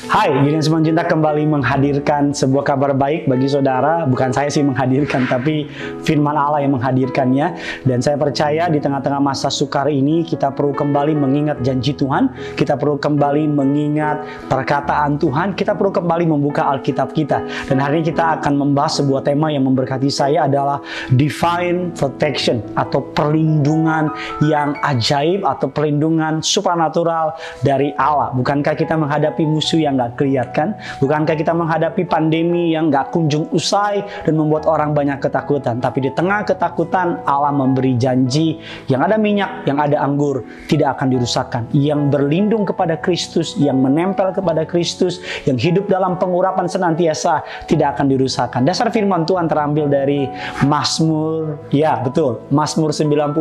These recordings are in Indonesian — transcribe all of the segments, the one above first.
Hai, Gideon Simanjuntak kembali menghadirkan sebuah kabar baik bagi saudara. Bukan saya sih menghadirkan, tapi firman Allah yang menghadirkannya. Dan saya percaya di tengah-tengah masa sukar ini, kita perlu kembali mengingat janji Tuhan. Kita perlu kembali mengingat perkataan Tuhan. Kita perlu kembali membuka Alkitab kita. Dan hari ini kita akan membahas sebuah tema yang memberkati saya adalah Divine Protection, atau perlindungan yang ajaib, atau perlindungan supernatural dari Allah. Bukankah kita menghadapi musuh yang nggak kelihatan? Bukankah kita menghadapi pandemi yang nggak kunjung usai dan membuat orang banyak ketakutan? Tapi di tengah ketakutan, Allah memberi janji yang ada minyak, yang ada anggur, tidak akan dirusakkan. Yang berlindung kepada Kristus, yang menempel kepada Kristus, yang hidup dalam pengurapan senantiasa, tidak akan dirusakkan. Dasar firman Tuhan terambil dari Mazmur, ya betul, Mazmur 91.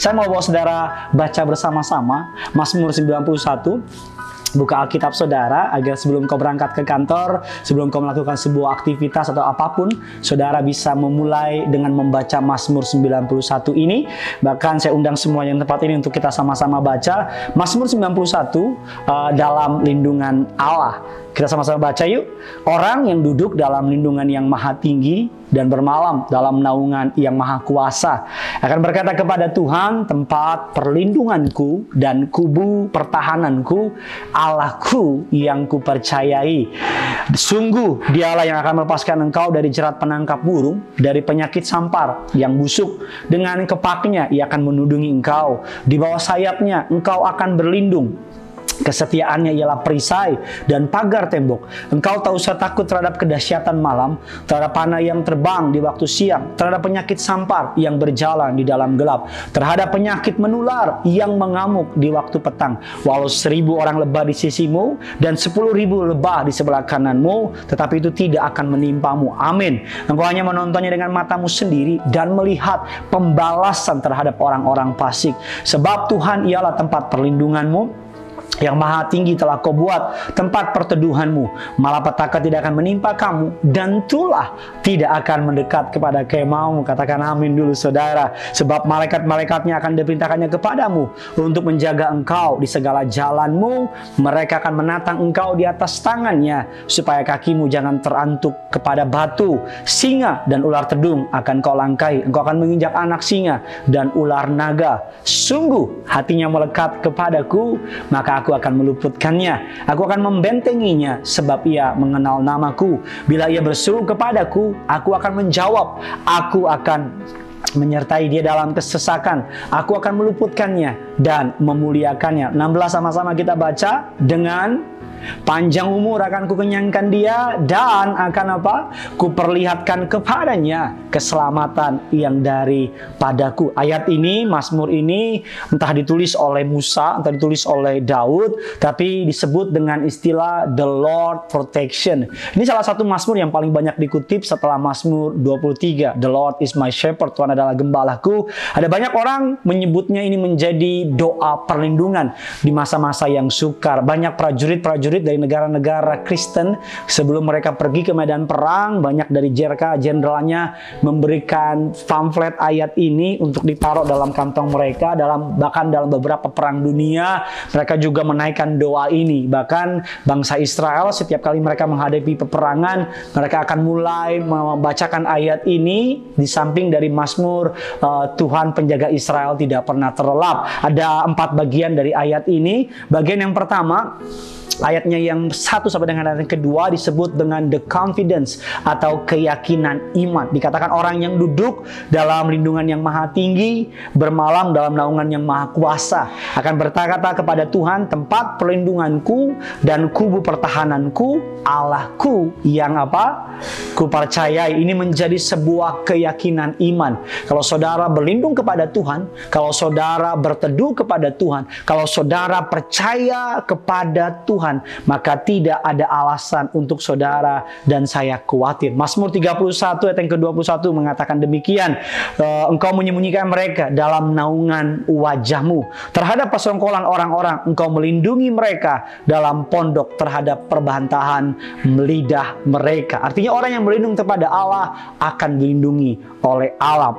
Saya mau bawa saudara baca bersama-sama Mazmur 91. Buka Alkitab saudara, agar sebelum kau berangkat ke kantor, sebelum kau melakukan sebuah aktivitas atau apapun, saudara bisa memulai dengan membaca Mazmur 91 ini. Bahkan saya undang semua yang tempat ini untuk kita sama-sama baca Mazmur 91 dalam lindungan Allah. Kita sama-sama baca yuk. Orang yang duduk dalam lindungan yang maha tinggi dan bermalam dalam naungan yang maha kuasa akan berkata kepada Tuhan, tempat perlindunganku dan kubu pertahananku, Allahku yang kupercayai. Sungguh dialah yang akan melepaskan engkau dari jerat penangkap burung, dari penyakit sampar yang busuk. Dengan kepaknya ia akan menudungi engkau, di bawah sayapnya engkau akan berlindung. Kesetiaannya ialah perisai dan pagar tembok. Engkau tak usah takut terhadap kedahsyatan malam, terhadap panah yang terbang di waktu siang, terhadap penyakit sampar yang berjalan di dalam gelap, terhadap penyakit menular yang mengamuk di waktu petang. Walau 1000 orang lebah di sisimu dan 10.000 lebah di sebelah kananmu, tetapi itu tidak akan menimpamu. Amin. Engkau hanya menontonnya dengan matamu sendiri dan melihat pembalasan terhadap orang-orang fasik. Sebab Tuhan ialah tempat perlindunganmu, yang maha tinggi telah kau buat tempat perteduhanmu. Malapetaka tidak akan menimpa kamu, dan tulah tidak akan mendekat kepada kemahmu. Katakan amin dulu saudara. Sebab malaikat-malaikatnya akan diperintahkannya kepadamu untuk menjaga engkau di segala jalanmu. Mereka akan menatang engkau di atas tangannya, supaya kakimu jangan terantuk kepada batu. Singa dan ular tedung akan kau langkai. Engkau akan menginjak anak singa dan ular naga. Sungguh hatinya melekat kepadaku, maka aku akan meluputkannya. Aku akan membentenginya, sebab ia mengenal namaku. Bila ia berseru kepadaku, aku akan menjawab. Aku akan menyertai dia dalam kesesakan. Aku akan meluputkannya dan memuliakannya. 16 sama-sama kita baca. Dengan panjang umur akan kukenyangkan dia, dan akan apa? Kuperlihatkan kepadanya keselamatan yang daripadaku. Ayat ini, Mazmur ini, entah ditulis oleh Musa, entah ditulis oleh Daud, tapi disebut dengan istilah The Lord Protection. Ini salah satu Mazmur yang paling banyak dikutip setelah Mazmur 23. The Lord is my shepherd, Tuhan adalah gembalaku. Ada banyak orang menyebutnya ini menjadi doa perlindungan di masa-masa yang sukar. Banyak prajurit-prajurit dari negara-negara Kristen sebelum mereka pergi ke medan perang, banyak dari jenderalnya memberikan pamflet ayat ini untuk ditaruh dalam kantong mereka. Bahkan dalam beberapa perang dunia mereka juga menaikkan doa ini. Bahkan bangsa Israel setiap kali mereka menghadapi peperangan, mereka akan mulai membacakan ayat ini. Di samping dari Mazmur Tuhan penjaga Israel tidak pernah terlelap. Ada 4 bagian dari ayat ini. Bagian yang pertama, ayatnya yang 1 sampai dengan ayat yang kedua disebut dengan the confidence atau keyakinan iman. Dikatakan orang yang duduk dalam lindungan yang maha tinggi, bermalam dalam naungan yang maha kuasa, akan berkata kepada Tuhan, tempat perlindunganku dan kubu pertahananku, Allahku yang apa? Kupercayai. Ini menjadi sebuah keyakinan iman. Kalau saudara berlindung kepada Tuhan, kalau saudara berteduh kepada Tuhan, kalau saudara percaya kepada Tuhan, maka tidak ada alasan untuk saudara dan saya khawatir. Mazmur 31 ayat yang ke-21 mengatakan demikian, engkau menyembunyikan mereka dalam naungan wajahmu. Terhadap persekongkolan orang-orang, engkau melindungi mereka dalam pondok terhadap perbantahan lidah mereka. Artinya orang yang berlindung kepada Allah akan dilindungi oleh Allah.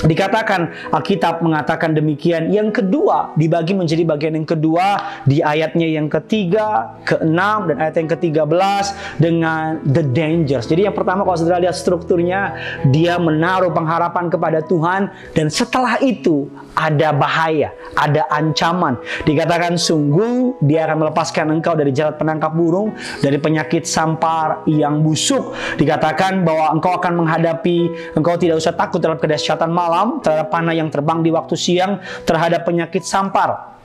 Dikatakan, Alkitab mengatakan demikian. Yang kedua, dibagi menjadi bagian yang kedua di ayatnya yang ketiga, keenam, dan ayat yang ke-13 dengan the dangers. Jadi yang pertama, kalau saudara lihat strukturnya, dia menaruh pengharapan kepada Tuhan, dan setelah itu ada bahaya, ada ancaman. Dikatakan, sungguh dia akan melepaskan engkau dari jerat penangkap burung, dari penyakit sampar yang busuk. Dikatakan bahwa engkau akan engkau tidak usah takut terhadap kedahsyatan malam, terhadap panah yang terbang di waktu siang, terhadap penyakit sampar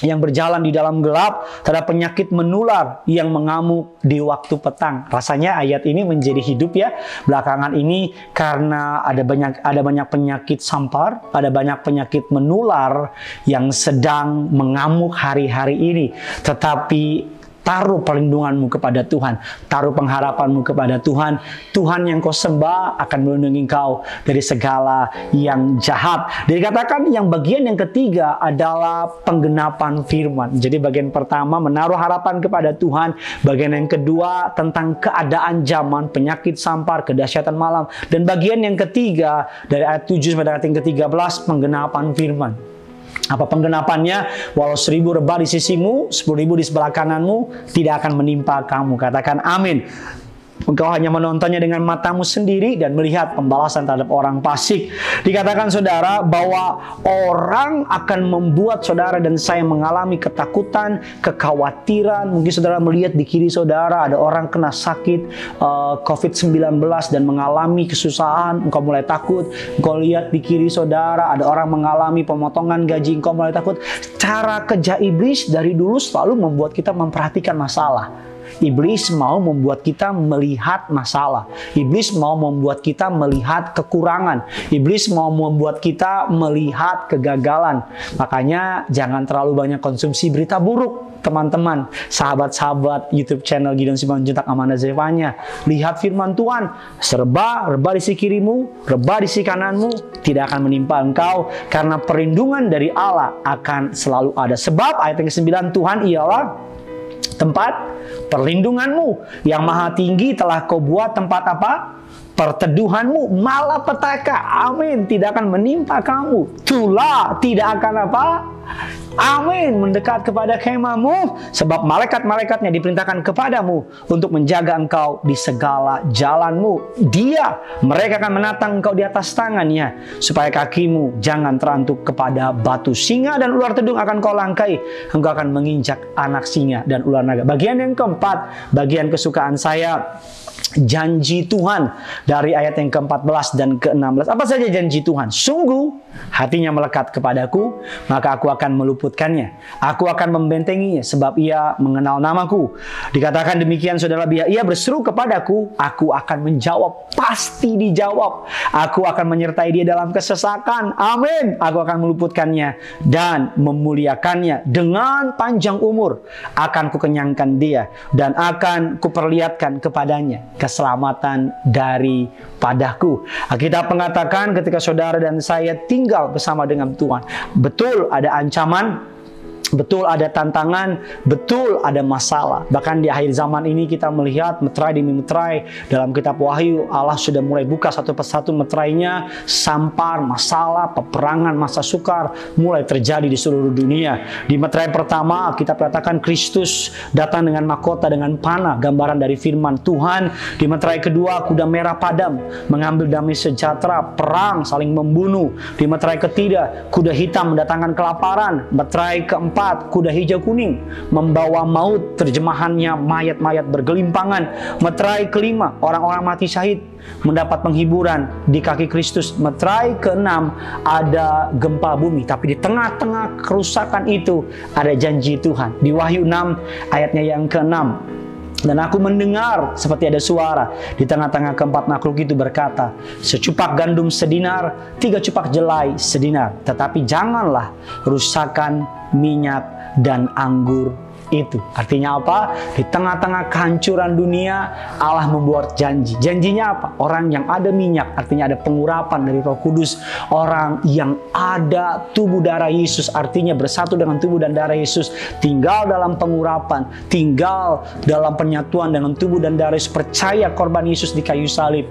yang berjalan di dalam gelap, terhadap penyakit menular yang mengamuk di waktu petang. Rasanya ayat ini menjadi hidup ya belakangan ini, karena ada banyak penyakit sampar, ada banyak penyakit menular yang sedang mengamuk hari-hari ini. Tetapi taruh perlindunganmu kepada Tuhan, taruh pengharapanmu kepada Tuhan. Tuhan yang kau sembah akan melindungi kau dari segala yang jahat. Dikatakan yang bagian yang ketiga adalah penggenapan firman. Jadi bagian pertama menaruh harapan kepada Tuhan, bagian yang kedua tentang keadaan zaman, penyakit sampar, kedahsyatan malam, dan bagian yang ketiga dari ayat 7 sampai ayat yang ke-13 penggenapan firman. Apa penggenapannya? Walau 1000 rebah di sisimu, 10.000 di sebelah kananmu, tidak akan menimpa kamu. Katakan amin. Engkau hanya menontonnya dengan matamu sendiri dan melihat pembalasan terhadap orang fasik. Dikatakan saudara bahwa orang akan membuat saudara dan saya mengalami ketakutan, kekhawatiran. Mungkin saudara melihat di kiri saudara ada orang kena sakit COVID-19 dan mengalami kesusahan, engkau mulai takut. Engkau lihat di kiri saudara ada orang mengalami pemotongan gaji, engkau mulai takut. Cara kerja iblis dari dulu selalu membuat kita memperhatikan masalah. Iblis mau membuat kita melihat masalah. Iblis mau membuat kita melihat kekurangan. Iblis mau membuat kita melihat kegagalan. Makanya jangan terlalu banyak konsumsi berita buruk, teman-teman, sahabat-sahabat YouTube channel Gideon Simanjuntak Amanda Zevanya. Lihat firman Tuhan. Rebah di sisi kirimu, rebah di sisi kananmu, tidak akan menimpa engkau, karena perlindungan dari Allah akan selalu ada. Sebab ayat yang ke-9, Tuhan ialah tempat perlindunganmu, yang maha tinggi telah kau buat tempat apa? Perteduhanmu, malapetaka, amin, tidak akan menimpa kamu. Tula tidak akan apa? Amin, mendekat kepada kemahmu, sebab malaikat-malaikatnya diperintahkan kepadamu untuk menjaga engkau di segala jalanmu. Mereka akan menatang engkau di atas tangannya, supaya kakimu jangan terantuk kepada batu. Singa dan ular tedung akan kau langkai, engkau akan menginjak anak singa dan ular naga. Bagian yang keempat, bagian kesukaan saya, janji Tuhan dari ayat yang ke-14 dan ke-16. Apa saja janji Tuhan? Sungguh hatinya melekat kepadaku, maka aku akan meluputkannya. Aku akan membentenginya, sebab ia mengenal namaku. Dikatakan demikian saudara, ia berseru kepadaku, aku akan menjawab. Pasti dijawab. Aku akan menyertai dia dalam kesesakan. Amin. Aku akan meluputkannya dan memuliakannya. Dengan panjang umur akan kukenyangkan dia, dan akan kuperlihatkan kepadanya keselamatan daripadaku. Alkitab mengatakan ketika saudara dan saya tinggal bersama dengan Tuhan, betul ada ancaman, betul ada tantangan, betul ada masalah. Bahkan di akhir zaman ini kita melihat meterai demi meterai. Dalam kitab Wahyu, Allah sudah mulai buka satu persatu meterainya. Sampar, masalah, peperangan, masa sukar mulai terjadi di seluruh dunia. Di meterai pertama, kita katakan Kristus datang dengan mahkota, dengan panah, gambaran dari firman Tuhan. Di meterai kedua, kuda merah padam, mengambil damai sejahtera, perang, saling membunuh. Di meterai ketiga, kuda hitam mendatangkan kelaparan. Meterai keempat, kuda hijau kuning membawa maut, terjemahannya mayat-mayat bergelimpangan. Meterai kelima, orang-orang mati syahid mendapat penghiburan di kaki Kristus. Meterai keenam, ada gempa bumi, tapi di tengah-tengah kerusakan itu ada janji Tuhan. Di Wahyu 6 ayatnya yang ke-6, dan aku mendengar seperti ada suara di tengah-tengah keempat makhluk itu berkata, secupak gandum sedinar, 3 cupak jelai sedinar, tetapi janganlah rusakkan minyak dan anggur itu. Artinya apa? Di tengah-tengah kehancuran dunia, Allah membuat janji. Janjinya apa? Orang yang ada minyak, artinya ada pengurapan dari Roh Kudus. Orang yang ada tubuh darah Yesus, artinya bersatu dengan tubuh dan darah Yesus, tinggal dalam pengurapan, tinggal dalam penyatuan dengan tubuh dan darah Yesus, percaya korban Yesus di kayu salib,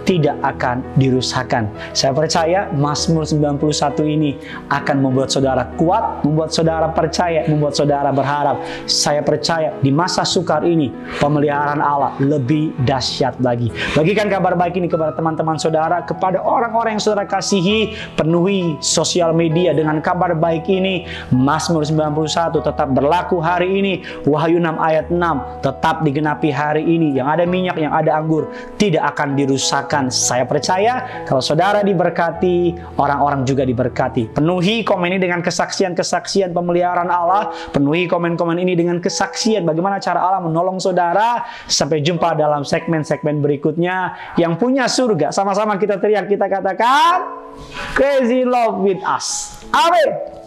tidak akan dirusakkan. Saya percaya Mazmur 91 ini akan membuat saudara kuat, membuat saudara percaya, membuat saudara berharap. Saya percaya di masa sukar ini pemeliharaan Allah lebih dahsyat lagi. Bagikan kabar baik ini kepada teman-teman saudara, kepada orang-orang yang saudara kasihi. Penuhi sosial media dengan kabar baik ini. Mazmur 91 tetap berlaku hari ini. Wahyu 6 ayat 6 tetap digenapi hari ini. Yang ada minyak, yang ada anggur tidak akan dirusakkan. Saya percaya kalau saudara diberkati, orang-orang juga diberkati. Penuhi komen ini dengan kesaksian-kesaksian pemeliharaan Allah. Penuhi komen-komen ini dengan kesaksian bagaimana cara Allah menolong saudara. Sampai jumpa dalam segmen-segmen berikutnya. Yang punya surga, sama-sama kita teriak, kita katakan, Crazy Love with us. Amin.